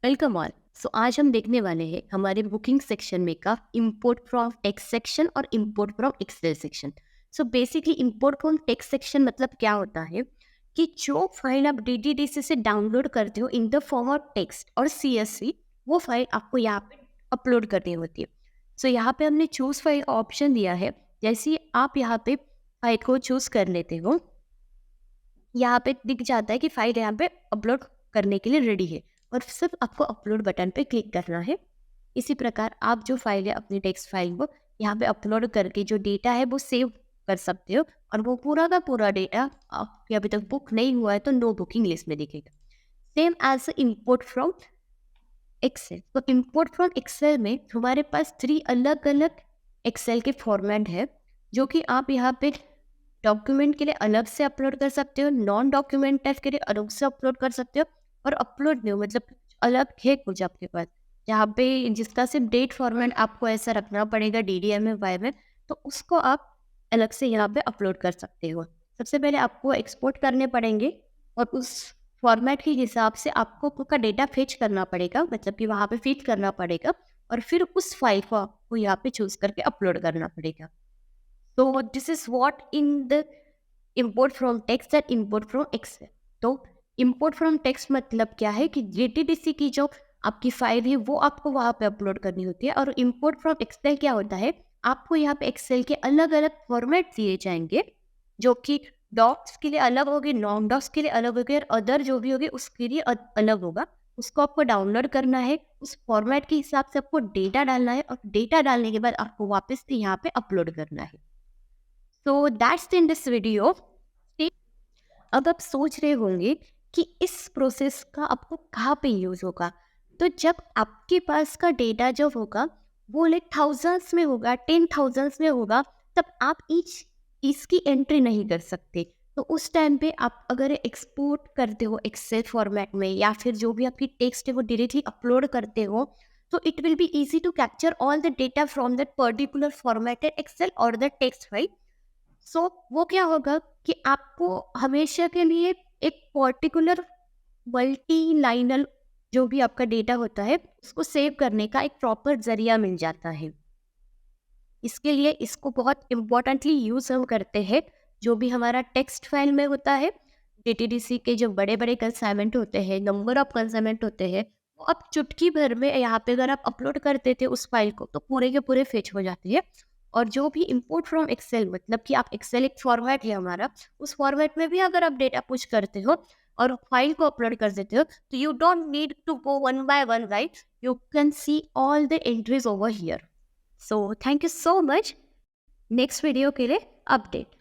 Welcome all. सो आज हम देखने वाले हैं हमारे बुकिंग सेक्शन में का इंपोर्ट फ्रॉम टेक्स्ट सेक्शन और import from Excel section. So basically import from text section मतलब क्या होता है कि जो फाइल आप डीटीडीसी से डाउनलोड करते हो in the form of text और सीएसवी, वो फाइल आपको यहाँ पे अपलोड करनी होती है। सो यहाँ पे हमने चूज फाइल का ऑप्शन दिया है। जैसे ही आप यहाँ पे फाइल को चूज कर लेते हो, यहाँ पे दिख जाता है कि फाइल यहाँ पे अपलोड करने के लिए रेडी है और सिर्फ आपको अपलोड बटन पे क्लिक करना है। इसी प्रकार आप जो फाइल है अपनी टेक्स्ट फाइल को यहाँ पे अपलोड करके जो डेटा है वो सेव कर सकते हो, और वो पूरा का पूरा डेटा आपके अभी तक बुक नहीं हुआ है तो नो बुकिंग लिस्ट में दिखेगा। Same as import from Excel. तो इंपोर्ट फ्रॉम एक्सेल में हमारे पास 3 अलग अलग एक्सेल के फॉर्मेट है, जो कि आप यहाँ पे डॉक्यूमेंट के लिए अलग से अपलोड कर सकते हो, नॉन डॉक्यूमेंट टाइप के लिए अलग से अपलोड कर सकते हो, और अपलोड न्यू मतलब अलग है कुछ आपके पास जहाँ पे जिसका सिर्फ डेट फॉर्मेट आपको ऐसा रखना पड़ेगा DDM में वाई में, तो उसको आप अलग से यहाँ पे अपलोड कर सकते हो। सबसे पहले आपको एक्सपोर्ट करने पड़ेंगे और उस फॉर्मेट के हिसाब से आपको का डेटा फेच करना पड़ेगा, मतलब कि वहाँ पे फीड करना पड़ेगा, और फिर उस फाइल को आपको यहाँ पे चूज करके अपलोड करना पड़ेगा। So this is what in the import from text and import from Excel. तो import from text मतलब क्या है कि JTDC की जो आपकी फाइल है वो आपको वहाँ पे अपलोड करनी होती है, और import from Excel क्या होता है, आपको यहाँ पे Excel के अलग अलग फॉर्मेट दिए जाएंगे, जो कि डॉक्स के लिए अलग होगी, नॉन डॉक्स के लिए अलग होगी, और अदर जो भी होगी उसके लिए अलग होगा। उसको आपको डाउनलोड करना है, उस फॉर्मेट के हिसाब से आपको डेटा डालना है, और डेटा डालने के बाद आपको वापस से यहाँ पे अपलोड करना है। So that's in this video. अब आप सोच रहे होंगे कि इस प्रोसेस का आपको कहाँ पे यूज़ होगा। तो जब आपके पास का डेटा जो होगा वो लाइक थाउजेंड्स में होगा, 10,000s में होगा, तब आप ईच इसकी एंट्री नहीं कर सकते। तो उस टाइम पे आप अगर एक्सपोर्ट करते हो एक्सेल फॉर्मेट में, या फिर जो भी आपकी टेक्स्ट है वो डायरेक्टली अपलोड करते हो, तो it will be easy to capture all the data from that particular formatted Excel और द टेक्स्ट फाइल। सो वो क्या होगा कि आपको हमेशा के लिए एक पर्टिकुलर मल्टी लाइनर जो भी आपका डेटा होता है उसको सेव करने का एक प्रॉपर जरिया मिल जाता है। इसके लिए इसको बहुत इम्पोर्टेंटली यूज़ हम करते हैं जो भी हमारा टेक्स्ट फाइल में होता है। DTDC के जो बड़े बड़े कंसाइनमेंट होते हैं, नंबर ऑफ कंसाइनमेंट होते हैं, वो आप चुटकी भर में यहाँ पे अगर आप अपलोड कर देते उस फाइल को तो पूरे के पूरे फेच हो जाते हैं। और जो भी इंपोर्ट फ्रॉम एक्सेल मतलब कि आप एक्सेल एक फॉर्मेट है हमारा, उस फॉर्मेट में भी अगर आप डेटा पुश करते हो और फाइल को अपलोड कर देते हो, तो you don't need to go one by one, right? You can see all the entries over here. So thank you so much. Next video के लिए अपडेट।